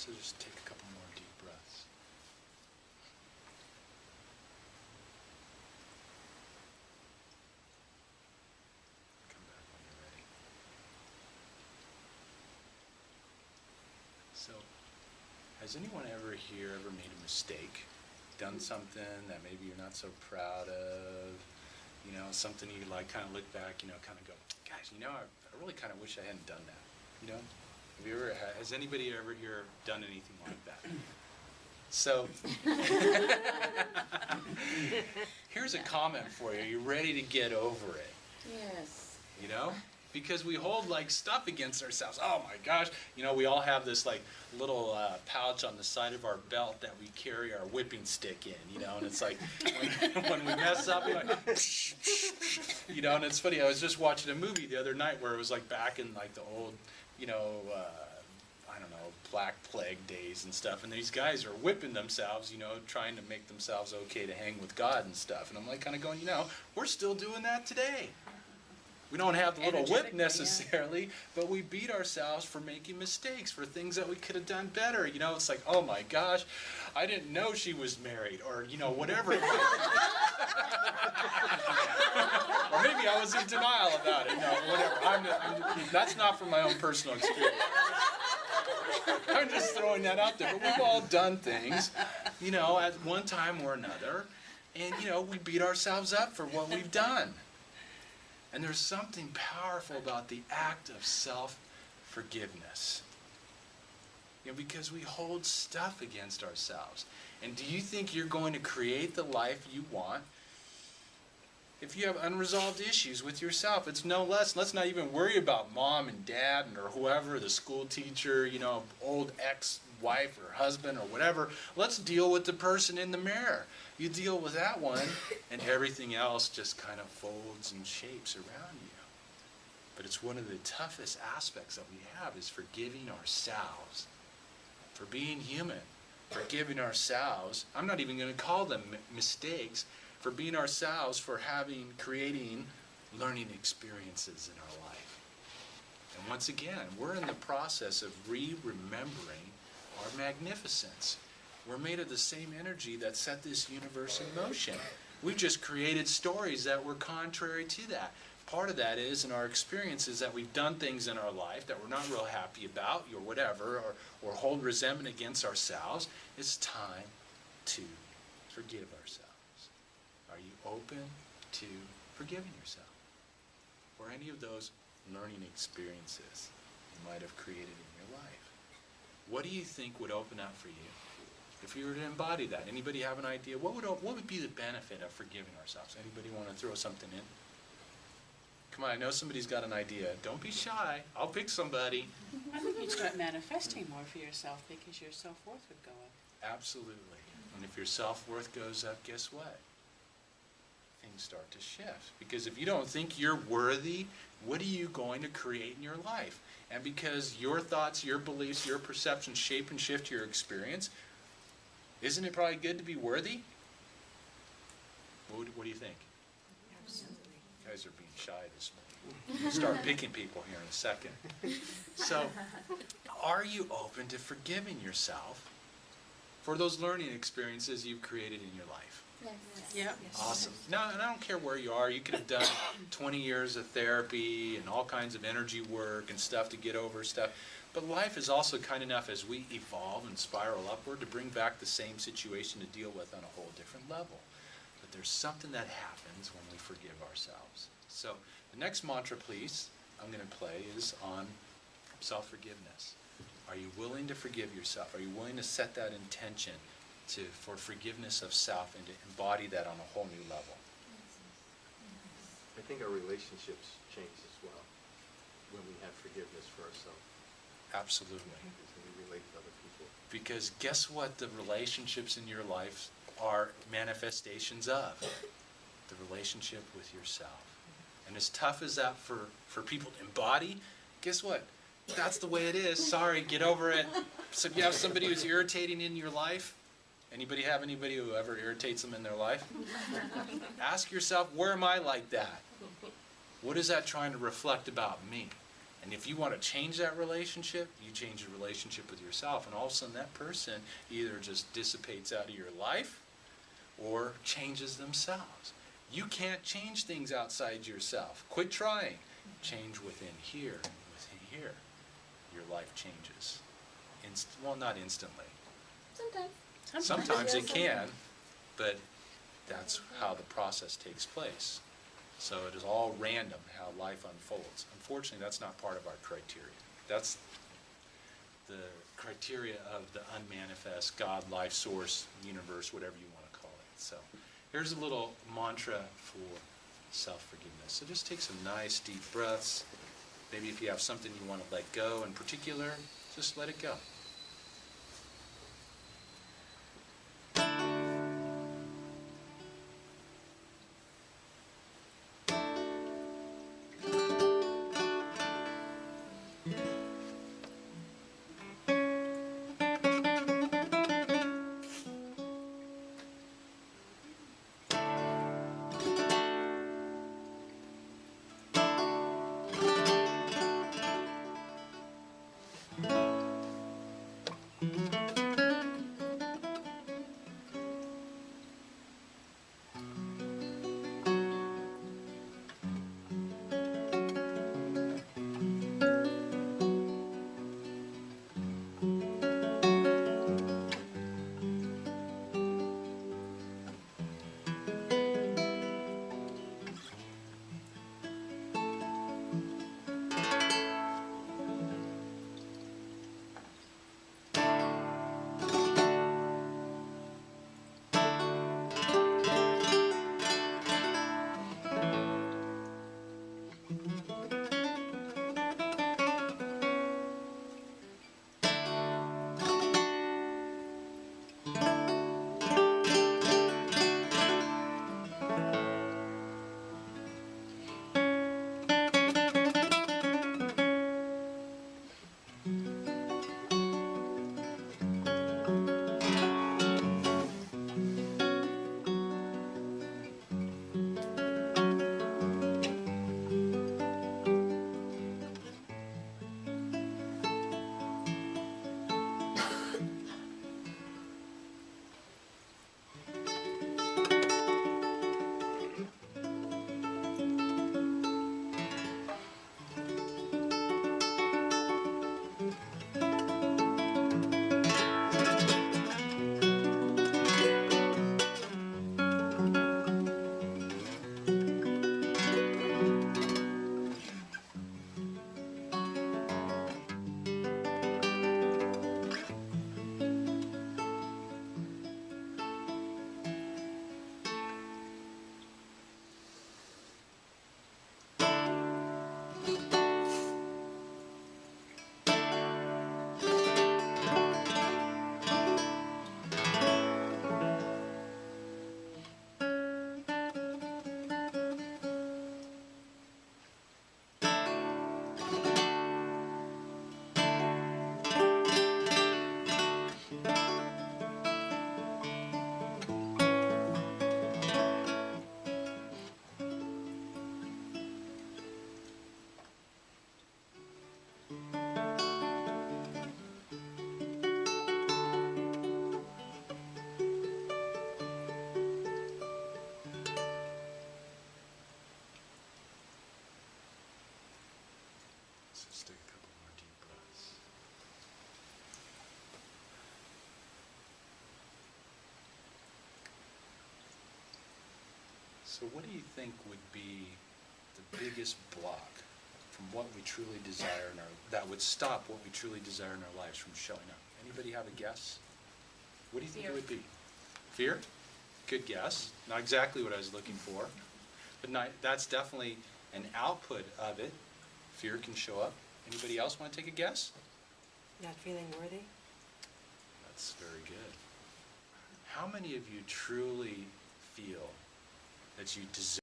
So just take a couple more deep breaths. Come back when you're ready. So, has anyone here ever made a mistake? Done something that maybe you're not so proud of? You know, something you like kind of look back, you know, kind of go, guys, you know, I really kind of wish I hadn't done that. You know? Has anybody ever here done anything like that? So, here's a comment for you. Are you ready to get over it? Yes. You know? Because we hold like stuff against ourselves. Oh my gosh. You know, we all have this like little pouch on the side of our belt that we carry our whipping stick in, you know, and it's like when we mess up, you're like, you know, and it's funny. I was just watching a movie the other night where it was like back in like the old, you know, I don't know, Black Plague days and stuff, and these guys are whipping themselves, you know, trying to make themselves okay to hang with God and stuff. And I'm like kind of going, you know, we're still doing that today. We don't have the little whip necessarily, yeah. But we beat ourselves for making mistakes, for things that we could have done better. You know, it's like, oh my gosh, I didn't know she was married, or, you know, whatever. Or maybe I was in denial about it. No, whatever. That's not from my own personal experience. I'm just throwing that out there. But we've all done things, you know, at one time or another, and, you know, we beat ourselves up for what we've done. And there's something powerful about the act of self-forgiveness. You know, because we hold stuff against ourselves. And do you think you're going to create the life you want if you have unresolved issues with yourself? It's no less. Let's not even worry about mom and dad or whoever, the school teacher, you know, old ex-wife or husband or whatever. Let's deal with the person in the mirror. You deal with that one, and everything else just kind of folds and shapes around you. But it's one of the toughest aspects that we have is forgiving ourselves for being human, forgiving ourselves. I'm not even going to call them mistakes. For being ourselves, for creating learning experiences in our life. And once again, we're in the process of remembering our magnificence. We're made of the same energy that set this universe in motion. We've just created stories that were contrary to that. Part of that is in our experiences that we've done things in our life that we're not real happy about or whatever, or hold resentment against ourselves. It's time to forgive ourselves. Are you open to forgiving yourself for any of those learning experiences you might have created in your life? What do you think would open up for you if you were to embody that? Anybody have an idea? What would be the benefit of forgiving ourselves? Anybody want to throw something in? Come on, I know somebody's got an idea. Don't be shy. I'll pick somebody. I think you'd start manifesting more for yourself because your self-worth would go up. Absolutely. And if your self-worth goes up, guess what? Things start to shift. Because if you don't think you're worthy, what are you going to create in your life? And because your thoughts, your beliefs, your perceptions shape and shift your experience, isn't it probably good to be worthy? What do you think? Absolutely. You guys are being shy this morning. We'll start picking people here in a second. So, are you open to forgiving yourself for those learning experiences you've created in your life? Yes. Yeah. Awesome. No, and I don't care where you are. You could have done 20 years of therapy and all kinds of energy work and stuff to get over stuff. But life is also kind enough as we evolve and spiral upward to bring back the same situation to deal with on a whole different level. But there's something that happens when we forgive ourselves. So the next mantra, please, I'm going to play is on self-forgiveness. Are you willing to forgive yourself? Are you willing to set that intention for forgiveness of self and to embody that on a whole new level? I think our relationships change as well when we have forgiveness for ourselves. Absolutely. Because we relate to other people. Because guess what the relationships in your life are manifestations of? The relationship with yourself. And as tough as that for people to embody, guess what? That's the way it is. Sorry, get over it. So if you have somebody who's irritating in your life, anybody have anybody who ever irritates them in their life? Ask yourself, where am I like that? What is that trying to reflect about me? And if you want to change that relationship, you change your relationship with yourself, and all of a sudden that person either just dissipates out of your life or changes themselves. You can't change things outside yourself. Quit trying. Change within here. Within here, your life changes. Well, not instantly. Sometimes. Sometimes it Yeah, can, but that's how the process takes place. So it is all random how life unfolds. Unfortunately, that's not part of our criteria. That's the criteria of the unmanifest God, life source, universe, whatever you want to call it. So here's a little mantra for self-forgiveness. So just take some nice deep breaths. Maybe if you have something you want to let go in particular, just let it go. Just take a couple more deep breaths. So what do you think would be the biggest block from what we truly desire in our, that would stop what we truly desire in our lives from showing up? Anybody have a guess? What do you think it would be? Fear? Good guess. Not exactly what I was looking for. But not, that's definitely an output of it. Fear can show up. Anybody else want to take a guess? Not feeling worthy? That's very good. How many of you truly feel that you deserve